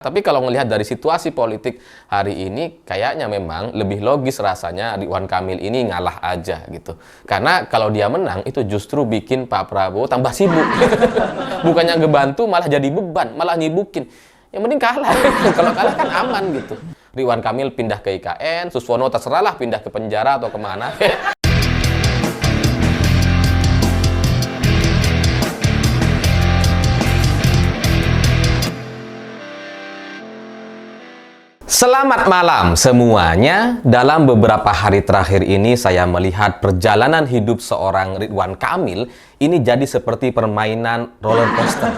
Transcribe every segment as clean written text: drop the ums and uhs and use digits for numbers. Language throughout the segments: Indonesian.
Tapi kalau melihat dari situasi politik hari ini, kayaknya memang lebih logis rasanya Ridwan Kamil ini ngalah aja gitu. Karena kalau dia menang, itu justru bikin Pak Prabowo tambah sibuk. Bukannya ngebantu, malah jadi beban, malah nyibukin. Yang mending kalah. Kalau kalah kan aman gitu. Ridwan Kamil pindah ke IKN, Suswono terserahlah pindah ke penjara atau kemana. Selamat malam semuanya. Dalam beberapa hari terakhir ini saya melihat perjalanan hidup seorang Ridwan Kamil ini jadi seperti permainan roller coaster.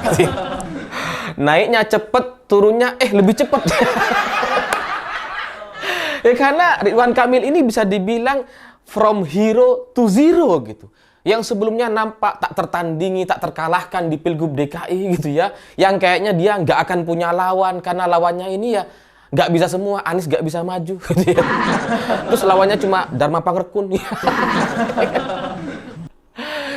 Naiknya cepet, turunnya lebih cepet. Karena Ridwan Kamil ini bisa dibilang from hero to zero gitu. Yang sebelumnya nampak tak tertandingi, tak terkalahkan di Pilgub DKI gitu ya. Yang kayaknya dia nggak akan punya lawan karena lawannya ini ya nggak bisa semua, Anies nggak bisa maju. Terus lawannya cuma Dharma Pangerkun.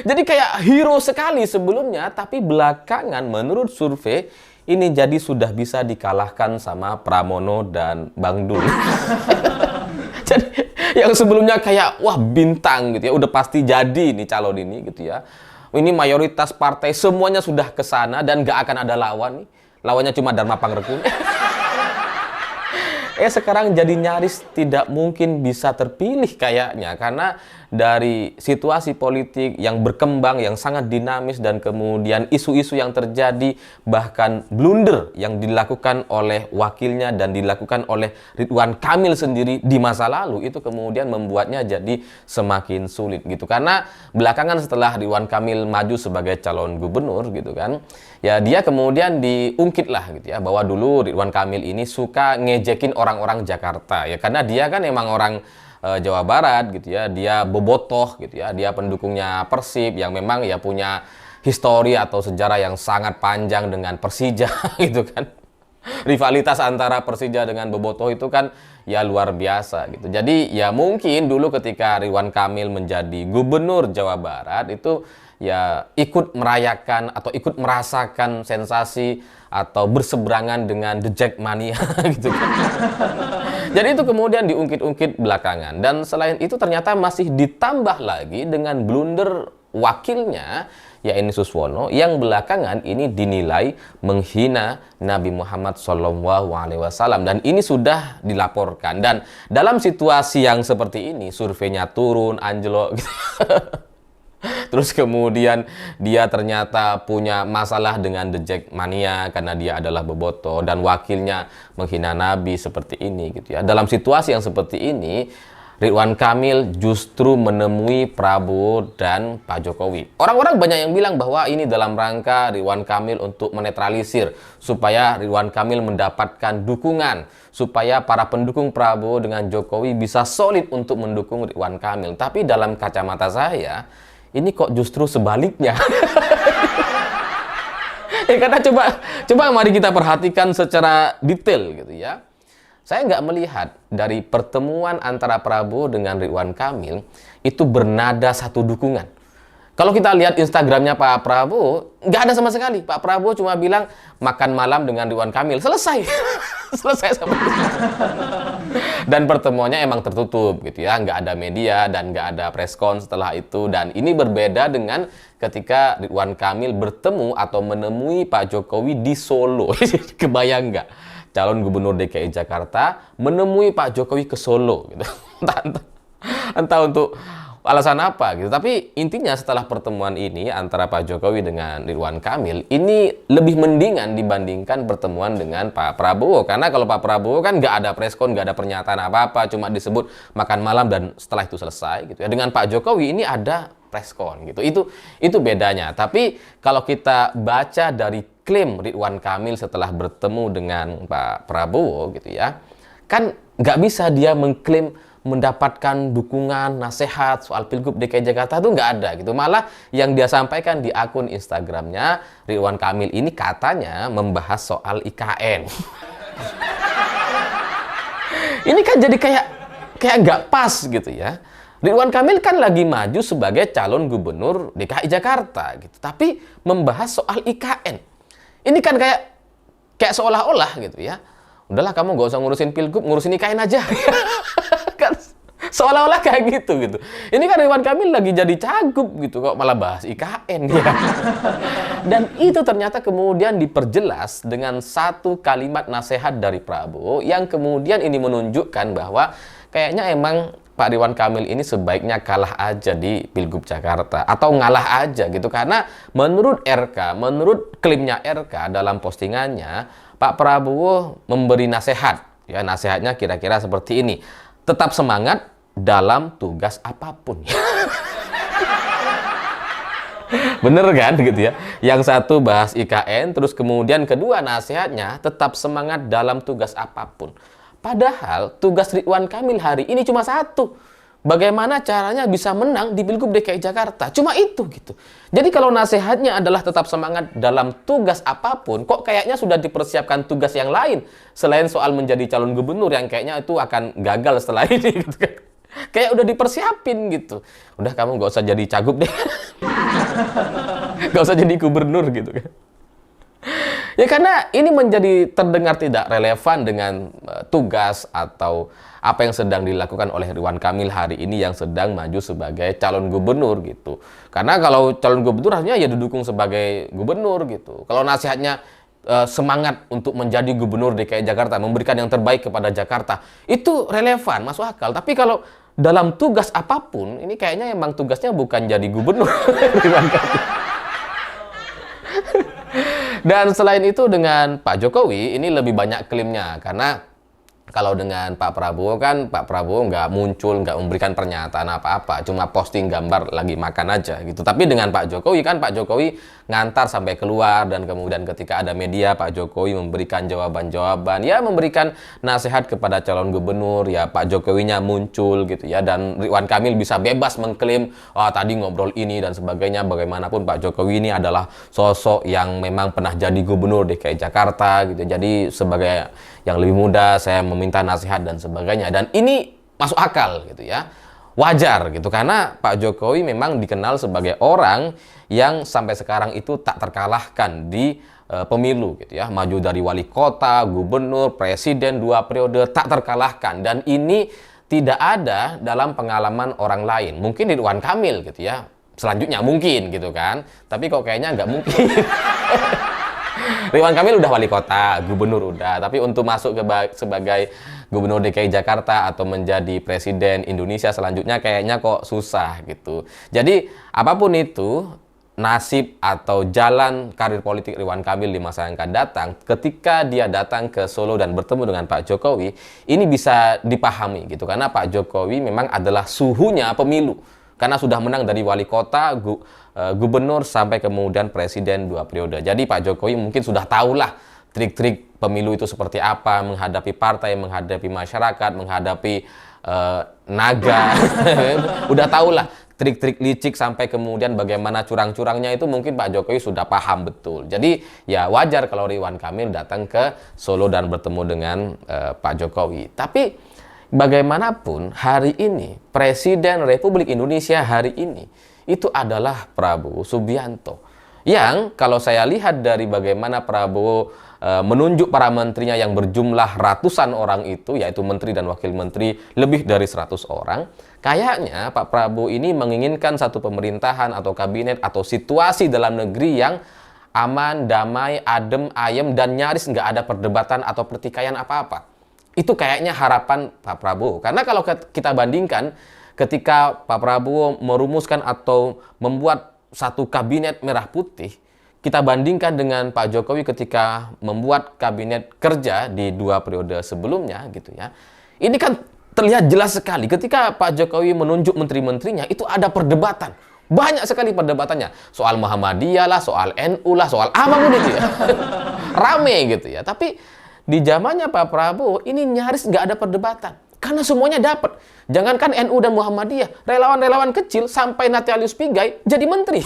Jadi kayak hero sekali sebelumnya, tapi belakangan menurut survei ini jadi sudah bisa dikalahkan sama Pramono dan Bang Dul. Jadi yang sebelumnya kayak wah bintang gitu ya, udah pasti jadi nih calon ini gitu ya. Ini mayoritas partai semuanya sudah ke sana dan nggak akan ada lawan nih. Lawannya cuma Dharma Pangerkun. Sekarang jadi nyaris tidak mungkin bisa terpilih kayaknya, karena dari situasi politik yang berkembang, yang sangat dinamis, dan kemudian isu-isu yang terjadi, bahkan blunder yang dilakukan oleh wakilnya dan dilakukan oleh Ridwan Kamil sendiri di masa lalu, itu kemudian membuatnya jadi semakin sulit gitu. Karena belakangan setelah Ridwan Kamil maju sebagai calon gubernur gitu kan, ya dia kemudian diungkit lah gitu ya, bahwa dulu Ridwan Kamil ini suka ngejekin orang-orang Jakarta ya, karena dia kan emang orang Jawa Barat gitu ya, dia bobotoh gitu ya, dia pendukungnya Persib yang memang ya punya histori atau sejarah yang sangat panjang dengan Persija gitu kan. Rivalitas antara Persija dengan bobotoh itu kan ya luar biasa gitu. Jadi ya mungkin dulu ketika Ridwan Kamil menjadi gubernur Jawa Barat itu ya ikut merayakan atau ikut merasakan sensasi atau berseberangan dengan The Jackmania gitu kan. Jadi itu kemudian diungkit-ungkit belakangan, dan selain itu ternyata masih ditambah lagi dengan blunder wakilnya, yaitu Suswono, yang belakangan ini dinilai menghina Nabi Muhammad SAW, dan ini sudah dilaporkan. Dan dalam situasi yang seperti ini, surveinya turun, anjlok gitu. Terus kemudian dia ternyata punya masalah dengan The Jackmania karena dia adalah bobotoh dan wakilnya menghina Nabi seperti ini gitu ya. Dalam situasi yang seperti ini, Ridwan Kamil justru menemui Prabowo dan Pak Jokowi. Orang-orang banyak yang bilang bahwa ini dalam rangka Ridwan Kamil untuk menetralisir, supaya Ridwan Kamil mendapatkan dukungan, supaya para pendukung Prabowo dengan Jokowi bisa solid untuk mendukung Ridwan Kamil. Tapi dalam kacamata saya, ini kok justru sebaliknya. Karena coba mari kita perhatikan secara detail gitu ya. Saya nggak melihat dari pertemuan antara Prabowo dengan Ridwan Kamil itu bernada satu dukungan. Kalau kita lihat Instagramnya Pak Prabowo, nggak ada sama sekali. Pak Prabowo cuma bilang makan malam dengan Ridwan Kamil. Selesai. Selesai sampai itu. Dan pertemuannya emang tertutup gitu ya. Nggak ada media dan nggak ada preskon setelah itu. Dan ini berbeda dengan ketika Ridwan Kamil bertemu atau menemui Pak Jokowi di Solo. Kebayang nggak? Calon gubernur DKI Jakarta menemui Pak Jokowi ke Solo gitu. Entah untuk alasan apa gitu. Tapi intinya setelah pertemuan ini antara Pak Jokowi dengan Ridwan Kamil, ini lebih mendingan dibandingkan pertemuan dengan Pak Prabowo. Karena kalau Pak Prabowo kan nggak ada preskon, nggak ada pernyataan apa-apa, cuma disebut makan malam dan setelah itu selesai gitu ya. Dengan Pak Jokowi ini ada preskon gitu. Itu bedanya. Tapi kalau kita baca dari klaim Ridwan Kamil setelah bertemu dengan Pak Prabowo gitu ya, kan nggak bisa dia mengklaim mendapatkan dukungan, nasihat soal Pilgub DKI Jakarta, itu nggak ada gitu. Malah yang dia sampaikan di akun Instagramnya, Ridwan Kamil ini katanya membahas soal IKN. Ini kan jadi kayak nggak pas gitu ya. Ridwan Kamil kan lagi maju sebagai calon gubernur DKI Jakarta gitu, tapi membahas soal IKN. Ini kan kayak Kayak seolah-olah gitu ya. Udahlah kamu nggak usah ngurusin pilgub, ngurusin IKN aja. Kan seolah-olah kayak gitu gitu. Ini kan Ridwan Kamil lagi jadi cagup gitu, kok malah bahas IKN ya. Dan itu ternyata kemudian diperjelas dengan satu kalimat nasihat dari Prabowo yang kemudian ini menunjukkan bahwa kayaknya emang Pak Ridwan Kamil ini sebaiknya kalah aja di Pilgub Jakarta atau ngalah aja gitu, karena menurut RK, menurut klaimnya RK dalam postingannya, Pak Prabowo memberi nasihat. Ya, nasihatnya kira-kira seperti ini. Tetap semangat dalam tugas apapun. Bener kan gitu ya. Yang satu bahas IKN, terus kemudian kedua nasihatnya tetap semangat dalam tugas apapun. Padahal tugas Ridwan Kamil hari ini cuma satu. Bagaimana caranya bisa menang di Pilgub DKI Jakarta. Cuma itu gitu. Jadi kalau nasihatnya adalah tetap semangat dalam tugas apapun, kok kayaknya sudah dipersiapkan tugas yang lain selain soal menjadi calon gubernur yang kayaknya itu akan gagal setelah ini gitu kan. Kayak udah dipersiapin gitu. Udah kamu gak usah jadi cagup deh. Gak usah jadi gubernur gitu kan. Ya karena ini menjadi terdengar tidak relevan dengan tugas atau apa yang sedang dilakukan oleh Ridwan Kamil hari ini yang sedang maju sebagai calon gubernur gitu. Karena kalau calon gubernur harusnya ya didukung sebagai gubernur gitu. Kalau nasihatnya semangat untuk menjadi gubernur DKI Jakarta, memberikan yang terbaik kepada Jakarta, itu relevan, masuk akal. Tapi kalau dalam tugas apapun, ini kayaknya emang tugasnya bukan jadi gubernur. Ridwan Kamil. Dan selain itu dengan Pak Jokowi ini lebih banyak klaimnya, karena kalau dengan Pak Prabowo kan Pak Prabowo nggak muncul, nggak memberikan pernyataan apa-apa, cuma posting gambar lagi makan aja gitu. Tapi dengan Pak Jokowi kan Pak Jokowi ngantar sampai keluar, dan kemudian ketika ada media Pak Jokowi memberikan jawaban-jawaban, ya memberikan nasihat kepada calon gubernur, ya Pak Jokowinya muncul gitu ya, dan Ridwan Kamil bisa bebas mengklaim, wah tadi ngobrol ini dan sebagainya. Bagaimanapun Pak Jokowi ini adalah sosok yang memang pernah jadi gubernur DKI Jakarta gitu. Jadi sebagai yang lebih muda saya meminta nasihat dan sebagainya, dan ini masuk akal gitu ya, wajar gitu, karena Pak Jokowi memang dikenal sebagai orang yang sampai sekarang itu tak terkalahkan di pemilu gitu ya, maju dari wali kota, gubernur, presiden 2 periode tak terkalahkan, dan ini tidak ada dalam pengalaman orang lain. Mungkin Ridwan Kamil gitu ya selanjutnya mungkin gitu kan, tapi kok kayaknya nggak mungkin. Ridwan Kamil udah wali kota, gubernur udah, tapi untuk masuk sebagai gubernur DKI Jakarta atau menjadi presiden Indonesia selanjutnya kayaknya kok susah gitu. Jadi apapun itu nasib atau jalan karir politik Ridwan Kamil di masa yang akan datang, ketika dia datang ke Solo dan bertemu dengan Pak Jokowi, ini bisa dipahami gitu, karena Pak Jokowi memang adalah suhunya pemilu. Karena sudah menang dari wali kota, gubernur, sampai kemudian presiden 2 periode. Jadi Pak Jokowi mungkin sudah tahulah trik-trik pemilu itu seperti apa, menghadapi partai, menghadapi masyarakat, menghadapi naga. Udah tahulah trik-trik licik sampai kemudian bagaimana curang-curangnya itu mungkin Pak Jokowi sudah paham betul. Jadi ya wajar kalau Ridwan Kamil datang ke Solo dan bertemu dengan Pak Jokowi. Tapi bagaimanapun hari ini Presiden Republik Indonesia hari ini itu adalah Prabowo Subianto, yang kalau saya lihat dari bagaimana Prabowo menunjuk para menterinya yang berjumlah ratusan orang itu, yaitu menteri dan wakil menteri lebih dari 100 orang, kayaknya Pak Prabowo ini menginginkan satu pemerintahan atau kabinet atau situasi dalam negeri yang aman, damai, adem, ayem, dan nyaris nggak ada perdebatan atau pertikaian apa-apa. Itu kayaknya harapan Pak Prabowo. Karena kalau kita bandingkan ketika Pak Prabowo merumuskan atau membuat satu kabinet merah putih, kita bandingkan dengan Pak Jokowi ketika membuat kabinet kerja di 2 periode sebelumnya gitu ya. Ini kan terlihat jelas sekali ketika Pak Jokowi menunjuk menteri-menterinya itu ada perdebatan. Banyak sekali perdebatannya. Soal Muhammadiyah lah, soal NU lah, soal apapun itu ya. Rame gitu ya. Tapi di zamannya Pak Prabowo ini nyaris nggak ada perdebatan. Karena semuanya dapat. Jangankan NU dan Muhammadiyah, relawan-relawan kecil sampai Natalius Pigai jadi menteri.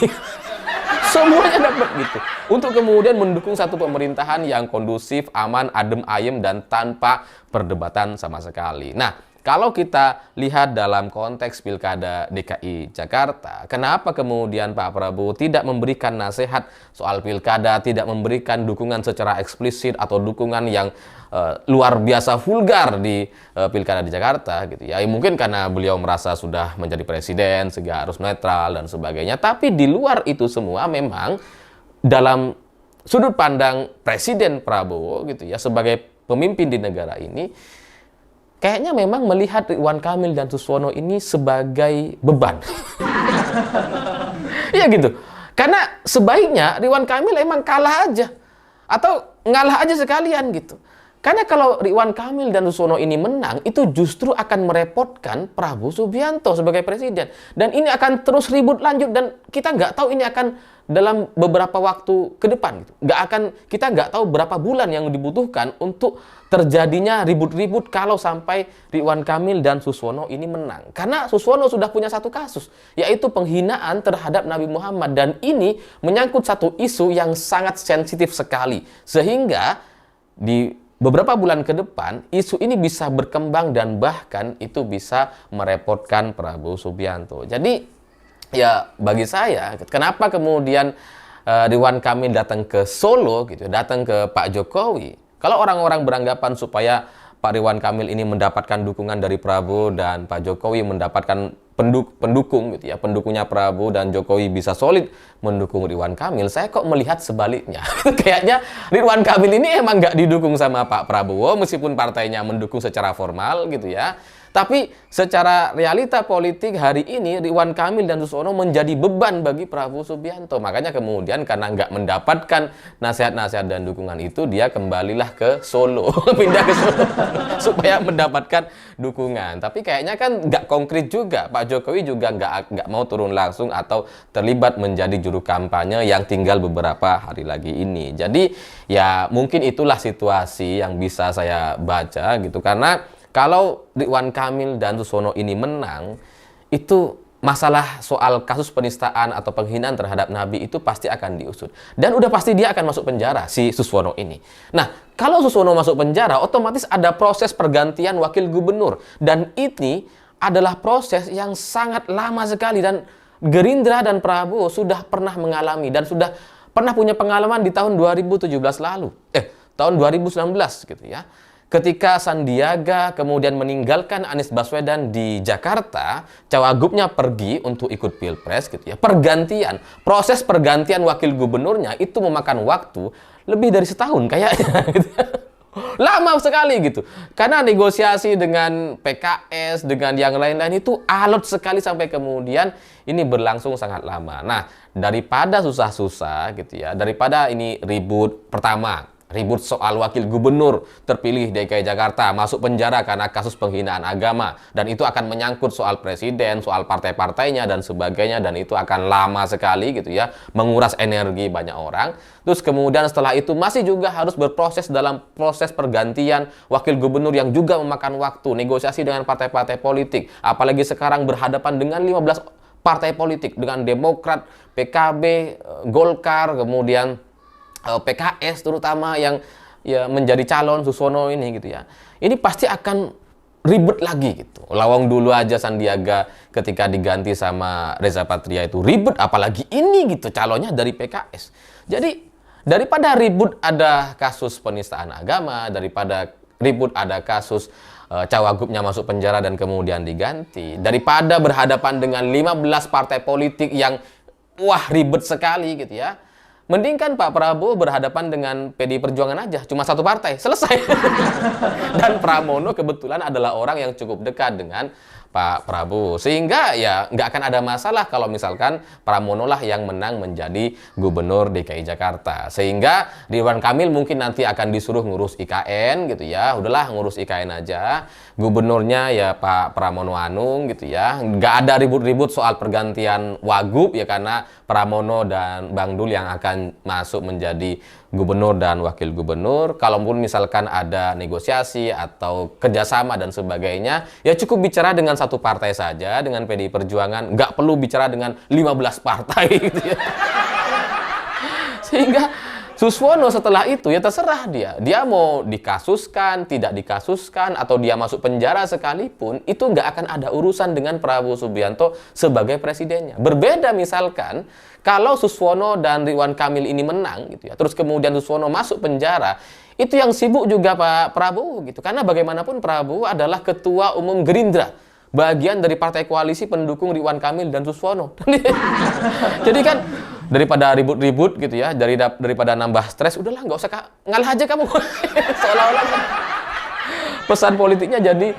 Semuanya dapat gitu. Untuk kemudian mendukung satu pemerintahan yang kondusif, aman, adem, ayem, dan tanpa perdebatan sama sekali. Nah, kalau kita lihat dalam konteks Pilkada DKI Jakarta, kenapa kemudian Pak Prabowo tidak memberikan nasihat soal pilkada, tidak memberikan dukungan secara eksplisit atau dukungan yang luar biasa vulgar di Pilkada di Jakarta gitu ya. Mungkin karena beliau merasa sudah menjadi presiden sehingga harus netral dan sebagainya. Tapi di luar itu semua memang dalam sudut pandang Presiden Prabowo gitu ya sebagai pemimpin di negara ini, kayaknya memang melihat Ridwan Kamil dan Suswono ini sebagai beban. Iya gitu. Karena sebaiknya Ridwan Kamil emang kalah aja. Atau ngalah aja sekalian gitu. Karena kalau Ridwan Kamil dan Suswono ini menang, itu justru akan merepotkan Prabowo Subianto sebagai presiden. Dan ini akan terus ribut lanjut dan kita nggak tahu ini akan dalam beberapa waktu ke depan. Gitu. Kita nggak tahu berapa bulan yang dibutuhkan untuk terjadinya ribut-ribut kalau sampai Ridwan Kamil dan Suswono ini menang. Karena Suswono sudah punya satu kasus, yaitu penghinaan terhadap Nabi Muhammad. Dan ini menyangkut satu isu yang sangat sensitif sekali. Sehingga di beberapa bulan ke depan, isu ini bisa berkembang dan bahkan itu bisa merepotkan Prabowo Subianto. Jadi, ya bagi saya, kenapa kemudian Ridwan Kamil datang ke Solo, gitu, datang ke Pak Jokowi? Kalau orang-orang beranggapan supaya Pak Ridwan Kamil ini mendapatkan dukungan dari Prabowo dan Pak Jokowi mendapatkan pendukung gitu ya, pendukungnya Prabowo dan Jokowi bisa solid mendukung Ridwan Kamil, saya kok melihat sebaliknya. Kayaknya Ridwan Kamil ini emang nggak didukung sama Pak Prabowo meskipun partainya mendukung secara formal gitu ya. Tapi secara realita politik hari ini Ridwan Kamil dan Suswono menjadi beban bagi Prabowo Subianto. Makanya kemudian karena nggak mendapatkan nasihat-nasihat dan dukungan itu, dia kembalilah ke Solo, pindah ke Solo supaya mendapatkan dukungan. Tapi kayaknya kan nggak konkret juga. Pak Jokowi juga nggak mau turun langsung atau terlibat menjadi juru kampanye yang tinggal beberapa hari lagi ini. Jadi ya mungkin itulah situasi yang bisa saya baca gitu. Karena kalau Ridwan Kamil dan Suswono ini menang, itu masalah soal kasus penistaan atau penghinaan terhadap Nabi itu pasti akan diusut. Dan udah pasti dia akan masuk penjara, si Suswono ini. Nah, kalau Suswono masuk penjara, otomatis ada proses pergantian wakil gubernur. Dan ini adalah proses yang sangat lama sekali. Dan Gerindra dan Prabowo sudah pernah mengalami dan sudah pernah punya pengalaman di tahun 2017 lalu. Tahun 2019 gitu ya. Ketika Sandiaga kemudian meninggalkan Anies Baswedan di Jakarta, cawagupnya pergi untuk ikut pilpres gitu ya. Proses pergantian wakil gubernurnya itu memakan waktu lebih dari setahun kayaknya. Gitu. Lama sekali gitu. Karena negosiasi dengan PKS, dengan yang lain-lain itu alot sekali sampai kemudian ini berlangsung sangat lama. Nah, daripada susah-susah gitu ya, daripada ini ribut ribut soal wakil gubernur terpilih DKI Jakarta masuk penjara karena kasus penghinaan agama, dan itu akan menyangkut soal presiden, soal partai-partainya dan sebagainya, dan itu akan lama sekali gitu ya, menguras energi banyak orang. Terus kemudian setelah itu masih juga harus berproses dalam proses pergantian wakil gubernur yang juga memakan waktu, negosiasi dengan partai-partai politik, apalagi sekarang berhadapan dengan 15 partai politik, dengan Demokrat, PKB, Golkar, kemudian PKS terutama yang ya menjadi calon Suswono ini gitu ya. Ini pasti akan ribet lagi gitu. Lawang dulu aja Sandiaga ketika diganti sama Reza Patria itu ribet, apalagi ini gitu calonnya dari PKS. Jadi daripada ribut ada kasus penistaan agama, daripada ribut ada kasus cawagupnya masuk penjara dan kemudian diganti, daripada berhadapan dengan 15 partai politik yang wah ribet sekali gitu ya, mending kan Pak Prabowo berhadapan dengan PDI Perjuangan aja, cuma satu partai, selesai. Dan Pramono kebetulan adalah orang yang cukup dekat dengan Pak Prabowo. Sehingga ya nggak akan ada masalah kalau misalkan Pramono lah yang menang menjadi gubernur DKI Jakarta. Sehingga Ridwan Kamil mungkin nanti akan disuruh ngurus IKN gitu ya. Udahlah ngurus IKN aja. Gubernurnya ya Pak Pramono Anung gitu ya. Nggak ada ribut-ribut soal pergantian wagub ya, karena Pramono dan Bang Dul yang akan masuk menjadi gubernur dan wakil gubernur. Kalaupun misalkan ada negosiasi atau kerjasama dan sebagainya, ya cukup bicara dengan satu partai saja, dengan PDI Perjuangan. Nggak perlu bicara dengan 15 partai gitu ya. Suswono setelah itu ya terserah dia. Dia mau dikasuskan, tidak dikasuskan, atau dia masuk penjara sekalipun, itu nggak akan ada urusan dengan Prabowo Subianto sebagai presidennya. Berbeda misalkan, kalau Suswono dan Ridwan Kamil ini menang, gitu ya, terus kemudian Suswono masuk penjara, itu yang sibuk juga Pak Prabowo, gitu. Karena bagaimanapun Prabowo adalah Ketua Umum Gerindra, bagian dari partai koalisi pendukung Ridwan Kamil dan Suswono. Jadi kan daripada ribut-ribut gitu ya, daripada nambah stres, udahlah nggak usah ngalah aja kamu. Seolah-olah pesan politiknya jadi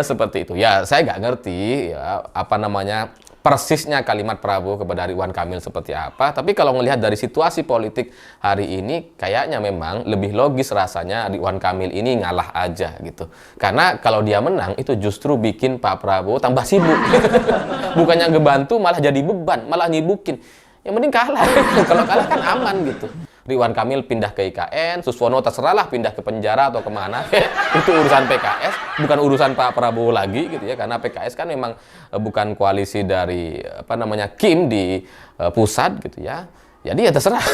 seperti itu. Ya saya nggak ngerti ya apa namanya persisnya kalimat Prabowo kepada Ridwan Kamil seperti apa. Tapi kalau melihat dari situasi politik hari ini, kayaknya memang lebih logis rasanya Ridwan Kamil ini ngalah aja gitu. Karena kalau dia menang itu justru bikin Pak Prabowo tambah sibuk. Bukannya ngebantu malah jadi beban, malah nyibukin. Yang penting kalah. Kalau kalah kan aman gitu. Ridwan Kamil pindah ke IKN, Suswono terserahlah pindah ke penjara atau kemana. Itu urusan PKS, bukan urusan Pak Prabowo lagi gitu ya. Karena PKS kan memang bukan koalisi dari apa namanya Kim di pusat gitu ya. Jadi ya terserah.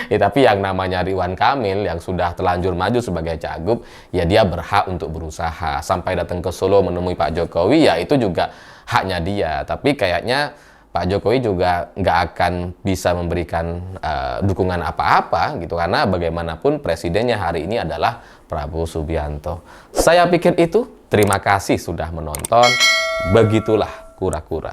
Ya, tapi yang namanya Ridwan Kamil yang sudah terlanjur maju sebagai cagup, ya dia berhak untuk berusaha. Sampai datang ke Solo menemui Pak Jokowi, ya itu juga haknya dia. Tapi kayaknya Pak Jokowi juga nggak akan bisa memberikan dukungan apa-apa gitu, karena bagaimanapun presidennya hari ini adalah Prabowo Subianto. Saya pikir itu. Terima kasih sudah menonton. Begitulah kura-kura.